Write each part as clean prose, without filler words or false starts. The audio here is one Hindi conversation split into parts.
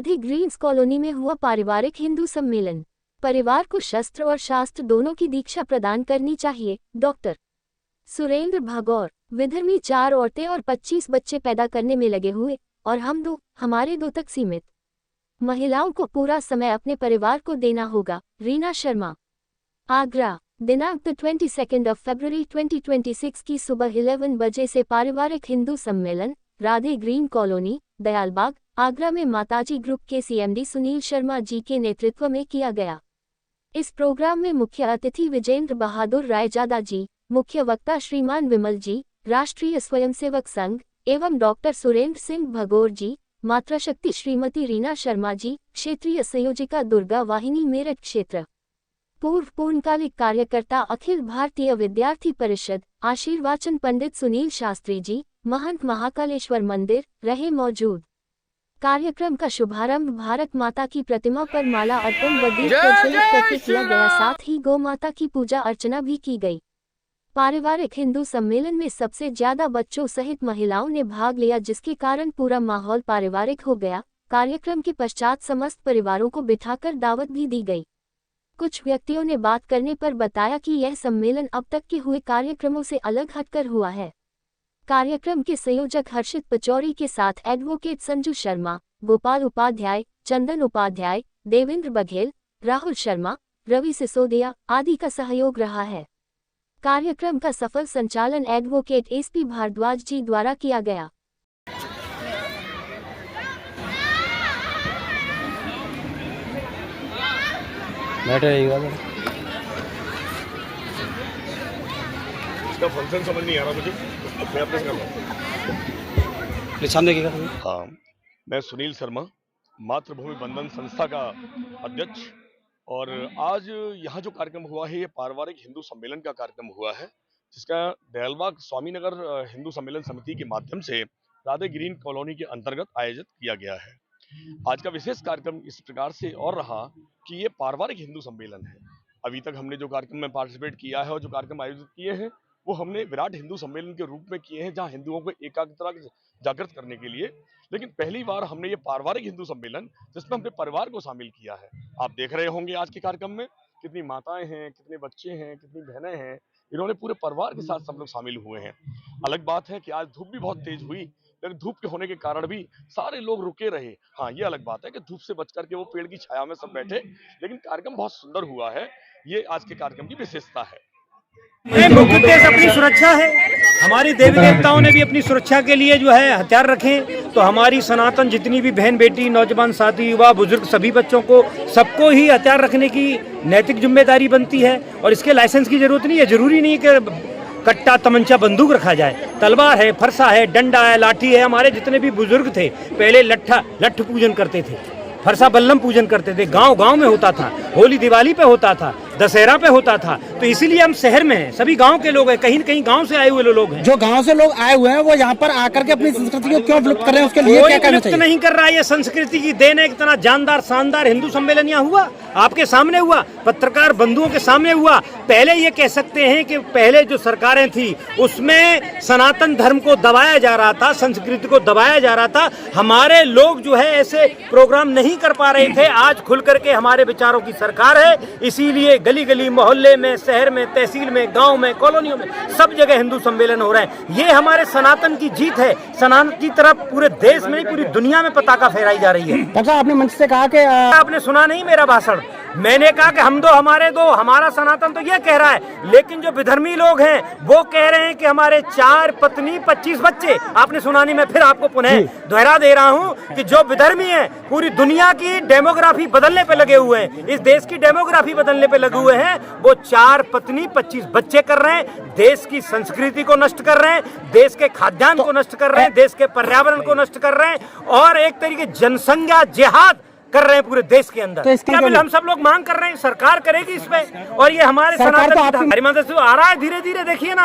राधे ग्रीन्स कॉलोनी में हुआ पारिवारिक हिंदू सम्मेलन। परिवार को शस्त्र और शास्त्र दोनों की दीक्षा प्रदान करनी चाहिए। डॉक्टर सुरेंद्र भागौर। विधर्मी 4 औरतें और 25 बच्चे पैदा करने में लगे हुए और हमारे दो तक सीमित। महिलाओं को पूरा समय अपने परिवार को देना होगा। रीना शर्मा। आगरा। दिनांक 22 फरवरी 2026 की सुबह 11 बजे से पारिवारिक हिंदू सम्मेलन राधे ग्रीन कॉलोनी, दयालबाग, आगरा में माताजी ग्रुप के CMD सुनील शर्मा जी के नेतृत्व में किया गया। इस प्रोग्राम में मुख्य अतिथि विजेंद्र बहादुर रायजादा जी, मुख्य वक्ता श्रीमान विमल जी, राष्ट्रीय स्वयंसेवक संघ एवं डॉक्टर सुरेंद्र सिंह भगौर जी, मातृशक्ति श्रीमती रीना शर्मा जी, क्षेत्रीय संयोजिका दुर्गा वाहिनी मेरठ क्षेत्र। पूर्व पूर्णकालिक कार्यकर्ता अखिल भारतीय विद्यार्थी परिषद, आशीर्वाचन पंडित सुनील शास्त्री जी, महंत महाकालेश्वर मंदिर रहे मौजूद। कार्यक्रम का शुभारंभ भारत माता की प्रतिमा पर माला अर्पण व दीप प्रज्वलित करके किया गया। साथ ही गौ माता की पूजा अर्चना भी की गई। पारिवारिक हिंदू सम्मेलन में सबसे ज्यादा बच्चों सहित महिलाओं ने भाग लिया, जिसके कारण पूरा माहौल पारिवारिक हो गया। कार्यक्रम के पश्चात समस्त परिवारों को बिठाकर दावत भी दी गई। कुछ व्यक्तियों ने बात करने पर बताया कि यह सम्मेलन अब तक के हुए कार्यक्रमों से अलग हटकर हुआ है। कार्यक्रम के संयोजक हर्षित पचौरी के साथ एडवोकेट संजू शर्मा, गोपाल उपाध्याय, चंदन उपाध्याय, देवेंद्र बघेल, राहुल शर्मा, रवि सिसोदिया आदि का सहयोग रहा है। कार्यक्रम का सफल संचालन एडवोकेट SP भारद्वाज जी द्वारा किया गया। इसका फंक्शन समझ नहीं आ रहा मुझे, मैं अपने से कर रहा हूँ। हाँ, मैं सुनील शर्मा, मातृभूमि बंधन संस्था का अध्यक्ष। और आज यहाँ जो कार्यक्रम हुआ है ये पारिवारिक हिंदू सम्मेलन का कार्यक्रम हुआ है, जिसका दयालबाग स्वामीनगर हिंदू सम्मेलन समिति के माध्यम से राधे ग्रीन कॉलोनी के अंतर्गत आयोजित किया गया है। आज का विशेष कार्यक्रम इस प्रकार से और रहा कि ये पारिवारिक हिंदू सम्मेलन है। अभी तक हमने जो कार्यक्रम में पार्टिसिपेट किया है और जो कार्यक्रम आयोजित किए हैं वो हमने विराट हिंदू सम्मेलन के रूप में किए हैं, जहां हिंदुओं को एकाग्रता जागृत करने के लिए। लेकिन पहली बार हमने ये पारिवारिक हिंदू सम्मेलन जिसमें हमने परिवार को शामिल किया है। आप देख रहे होंगे आज के कार्यक्रम में कितनी माताएं हैं, कितने बच्चे हैं, कितनी बहनें हैं। इन्होंने पूरे परिवार के साथ सब लोग शामिल हुए हैं। अलग बात है कि आज धूप भी बहुत तेज हुई, लेकिन धूप के होने के कारण भी सारे लोग रुके रहे। हाँ, ये अलग बात है कि धूप से बच करके वो पेड़ की छाया में सब बैठे, लेकिन कार्यक्रम बहुत सुंदर हुआ है। ये आज के कार्यक्रम की विशेषता है। मुख्य उद्देश्य अपनी सुरक्षा है। हमारी देवी देवताओं ने भी अपनी सुरक्षा के लिए जो है हथियार रखे, तो हमारी सनातन जितनी भी बहन बेटी, नौजवान साथी, युवा, बुजुर्ग, सभी बच्चों को, सबको ही हथियार रखने की नैतिक जिम्मेदारी बनती है। और इसके लाइसेंस की जरूरत नहीं है। जरूरी नहीं है कि कट्टा, तमंचा, बंदूक रखा जाए। तलवार है, फरसा है, डंडा है, लाठी है। हमारे जितने भी बुजुर्ग थे पहले लठ पूजन करते थे, फरसा बल्लम पूजन करते थे। गांव में होता था, होली दिवाली पे होता था, दशहरा पे होता था। तो इसीलिए हम शहर में हैं, सभी गांव के लोग हैं, कहीं न कहीं गांव से आए हुए लोग हैं। जो गांव से लोग आए हुए हैं वो यहाँ पर आकर के अपनी संस्कृति को क्यों विलुप्त कर रहे हैं, उसके लिए क्या करना चाहिए? नहीं कर रहा है। ये संस्कृति की देन है। इतना जानदार शानदार हिंदू सम्मेलन यहाँ हुआ, आपके सामने हुआ, पत्रकार बंधुओं के सामने हुआ। पहले ये कह सकते हैं कि पहले जो सरकारें थी उसमें सनातन धर्म को दबाया जा रहा था, संस्कृति को दबाया जा रहा था। हमारे लोग जो है ऐसे प्रोग्राम नहीं कर पा रहे थे। आज खुल करके हमारे विचारों की सरकार है, इसीलिए गली गली, मोहल्ले में, शहर में, तहसील में, गांव में, कॉलोनियों में, सब जगह हिंदू सम्मेलन हो रहे हैं। ये हमारे सनातन की जीत है। सनातन की तरफ पूरे देश में, पूरी दुनिया में पताका फहराई जा रही है। अच्छा, आपने मंच से कहा कि आपने सुना नहीं मेरा भाषण? मैंने कहा कि हम दो, हमारे दो, हमारा सनातन तो ये कह रहा है, लेकिन जो विधर्मी लोग हैं वो कह रहे हैं कि हमारे 4 पत्नी 25 बच्चे। आपने सुना नहीं, मैं फिर आपको पुनः दोहरा दे रहा हूं कि जो विधर्मी हैं पूरी दुनिया की डेमोग्राफी बदलने पे लगे हुए हैं, इस देश की डेमोग्राफी बदलने पे लगे हुए हैं। वो 4 पत्नी 25 बच्चे कर रहे हैं, देश की संस्कृति को नष्ट कर रहे हैं, देश के खाद्यान्न को नष्ट कर रहे हैं, देश के पर्यावरण को नष्ट कर रहे हैं और एक तरीके जनसंख्या जिहाद कर रहे हैं पूरे देश के अंदर। तो हम सब लोग मांग कर रहे हैं, सरकार करेगी इस पे। और ये हमारे सनातन आ रहा है, धीरे धीरे देखिए ना,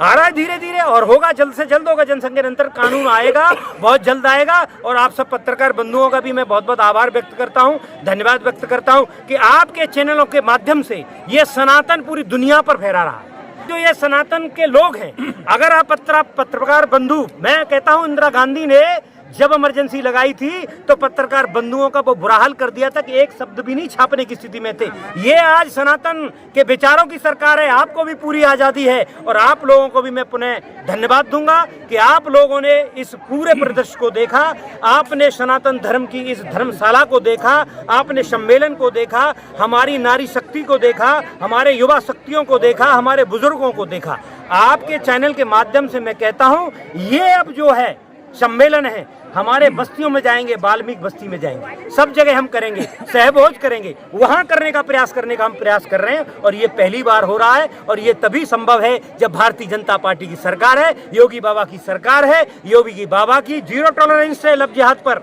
आ रहा है धीरे धीरे, और होगा, जल्द से जल्द होगा। जनसंख्या नियंत्रण कानून आएगा, बहुत जल्द आएगा। और आप सब पत्रकार बंधुओं का भी मैं बहुत बहुत आभार व्यक्त करता हूं, धन्यवाद व्यक्त करता हूं कि आपके चैनलों के माध्यम से ये सनातन पूरी दुनिया पर फैला रहा है। जो ये सनातन के लोग हैं, अगर आप पत्रकार बंधु, मैं कहता हूं इंदिरा गांधी ने जब इमरजेंसी लगाई थी तो पत्रकार बंधुओं का वो बुरा हाल कर दिया था कि एक शब्द भी नहीं छापने की स्थिति में थे। ये आज सनातन के विचारों की सरकार है, आपको भी पूरी आजादी है और आप लोगों को भी मैं पुनः धन्यवाद दूंगा कि आप लोगों ने इस पूरे परिदृश्य को देखा, आपने सनातन धर्म की इस धर्मशाला को देखा, आपने सम्मेलन को देखा, हमारी नारी शक्ति को देखा, हमारे युवा शक्तियों को देखा, हमारे बुजुर्गों को देखा। आपके चैनल के माध्यम से मैं कहता हूं, ये अब जो है सम्मेलन है, हमारे बस्तियों में जाएंगे, वाल्मीकि बस्ती में जाएंगे, सब जगह हम करेंगे, सहभोज करेंगे, वहां करने का प्रयास करने का हम प्रयास कर रहे हैं। और ये पहली बार हो रहा है और ये तभी संभव है जब भारतीय जनता पार्टी की सरकार है, योगी बाबा की सरकार है, योगी बाबा की जीरो टॉलरेंस है लव जिहाद पर,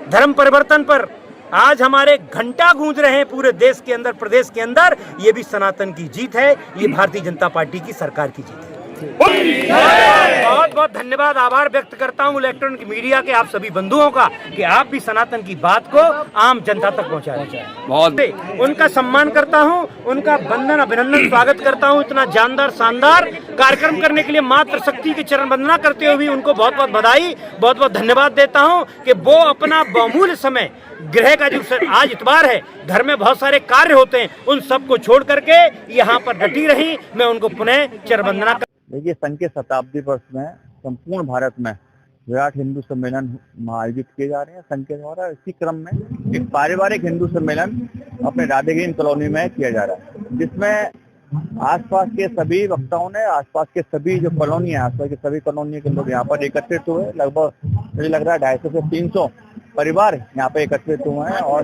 धर्म परिवर्तन पर। आज हमारे घंटा गूंज रहे हैं पूरे देश के अंदर, प्रदेश के अंदर। ये भी सनातन की जीत है, ये भारतीय जनता पार्टी की सरकार की जीत है। बहुत बहुत धन्यवाद, आभार व्यक्त करता हूं इलेक्ट्रॉनिक मीडिया के आप सभी बंधुओं का कि आप भी सनातन की बात को आम जनता तक पहुंचाएं। बहुत उनका सम्मान करता हूं, उनका वंदन अभिनंदन स्वागत करता हूं। इतना जानदार शानदार कार्यक्रम करने के लिए मातृ शक्ति की चरण वंदना करते हुए भी उनको बहुत बहुत बधाई, बहुत बहुत धन्यवाद देता हूं कि वो अपना बहुमूल्य समय, गृह का जो आज इतवार है, घर में बहुत सारे कार्य होते हैं, उन सबको छोड़ करके यहाँ पर डटी रही। मैं उनको पुनः चरण वंदना। देखिए, संघ के शताब्दी वर्ष में संपूर्ण भारत में विराट हिंदू सम्मेलन आयोजित किए जा रहे हैं संघ के द्वारा। इसी क्रम में एक पारिवारिक हिंदू सम्मेलन अपने राधेग्रीन कॉलोनी में किया जा रहा है, जिसमें आसपास के सभी वक्ताओं ने, आसपास के सभी जो कॉलोनी है, आसपास के सभी कॉलोनी के लोग यहाँ पर एकत्रित हुए। लगभग मुझे लग रहा है 250 से 300 परिवार यहाँ पे एकत्रित हुए हैं। और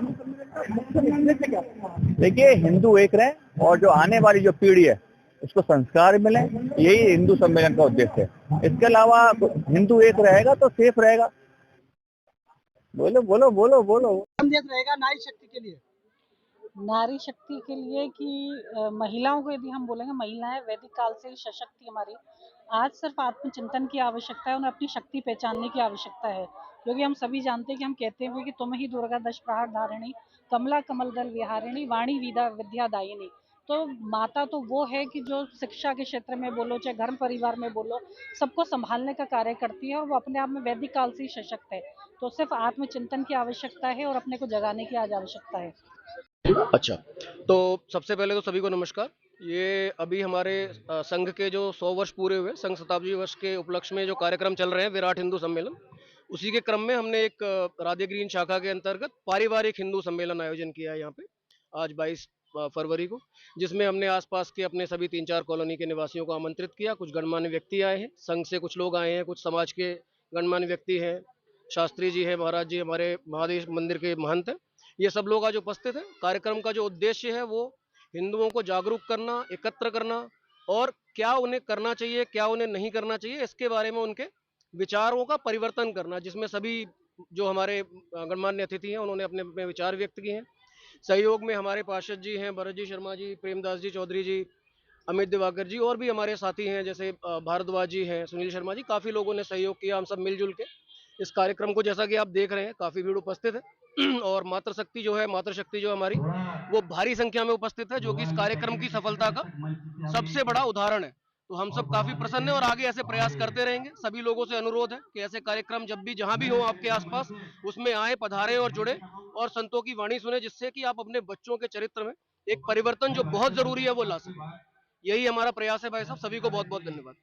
देखिए, हिंदू एक रहे और जो आने वाली जो पीढ़ी है उसको संस्कार मिले, यही हिंदू सम्मेलन का उद्देश्य है। इसके अलावा हिंदू एक रहेगा तो सेफ रहेगा। बोलो बोलो बोलो बोलो। संदेश रहेगा नारी शक्ति के लिए, नारी शक्ति के लिए कि महिलाओं को यदि हम बोलेंगे, महिलाएं वैदिक काल से सशक्ति हमारी, आज सिर्फ आत्मचिंतन की आवश्यकता है, उन्हें अपनी शक्ति पहचानने की आवश्यकता है। क्योंकि हम सभी जानते हैं कि हम कहते हैं कि तुम ही दुर्गा दश प्रहार धारिणी, कमला कमल दल विहारिणी, वाणी विद्या दायिनी। तो माता तो वो है कि जो शिक्षा के क्षेत्र में बोलो, चाहे घर परिवार में बोलो, सबको संभालने का कार्य करती है और वो अपने आप में वैदिक काल से ही सशक्त है। तो सिर्फ आत्मचिंतन की आवश्यकता है और अपने को जगाने की आज आवश्यकता है। अच्छा, तो सबसे पहले तो सभी को नमस्कार। ये अभी हमारे संघ के जो 100 वर्ष पूरे हुए, संघ शताब्दी वर्ष के उपलक्ष्य में जो कार्यक्रम चल रहे हैं विराट हिंदू सम्मेलन, उसी के क्रम में हमने एक राधेग्रीन शाखा के अंतर्गत पारिवारिक हिंदू सम्मेलन आयोजन किया है यहाँ पे आज 22 फरवरी को, जिसमें हमने आसपास के अपने सभी 3-4 कॉलोनी के निवासियों को आमंत्रित किया। कुछ गणमान्य व्यक्ति आए हैं, संघ से कुछ लोग आए हैं, कुछ समाज के गणमान्य व्यक्ति हैं, शास्त्री जी हैं, महाराज जी हमारे महादेव मंदिर के महंत हैं, ये सब लोग आज उपस्थित हैं। कार्यक्रम का जो उद्देश्य है वो हिंदुओं को जागरूक करना, एकत्र करना और क्या उन्हें करना चाहिए, क्या उन्हें नहीं करना चाहिए, इसके बारे में उनके विचारों का परिवर्तन करना, जिसमें सभी जो हमारे गणमान्य अतिथि हैं उन्होंने अपने अपने विचार व्यक्त किए हैं। सहयोग में हमारे पार्षद जी हैं, भरत जी शर्मा जी, प्रेमदास जी चौधरी जी, अमित दिवाकर जी, और भी हमारे साथी हैं जैसे भारद्वाज जी हैं, सुनील शर्मा जी, काफ़ी लोगों ने सहयोग किया। हम सब मिलजुल के इस कार्यक्रम को, जैसा कि आप देख रहे हैं, काफ़ी भीड़ उपस्थित है और मातृशक्ति जो हमारी वो भारी संख्या में उपस्थित है, जो कि इस कार्यक्रम की सफलता का सबसे बड़ा उदाहरण है। तो हम सब काफी प्रसन्न हैं और आगे ऐसे प्रयास करते रहेंगे। सभी लोगों से अनुरोध है कि ऐसे कार्यक्रम जब भी जहां भी हो आपके आसपास, उसमें आए, पधारें और जुड़े और संतों की वाणी सुने, जिससे कि आप अपने बच्चों के चरित्र में एक परिवर्तन जो बहुत जरूरी है वो ला सकें। यही हमारा प्रयास है भाई साहब। सभी को बहुत बहुत धन्यवाद।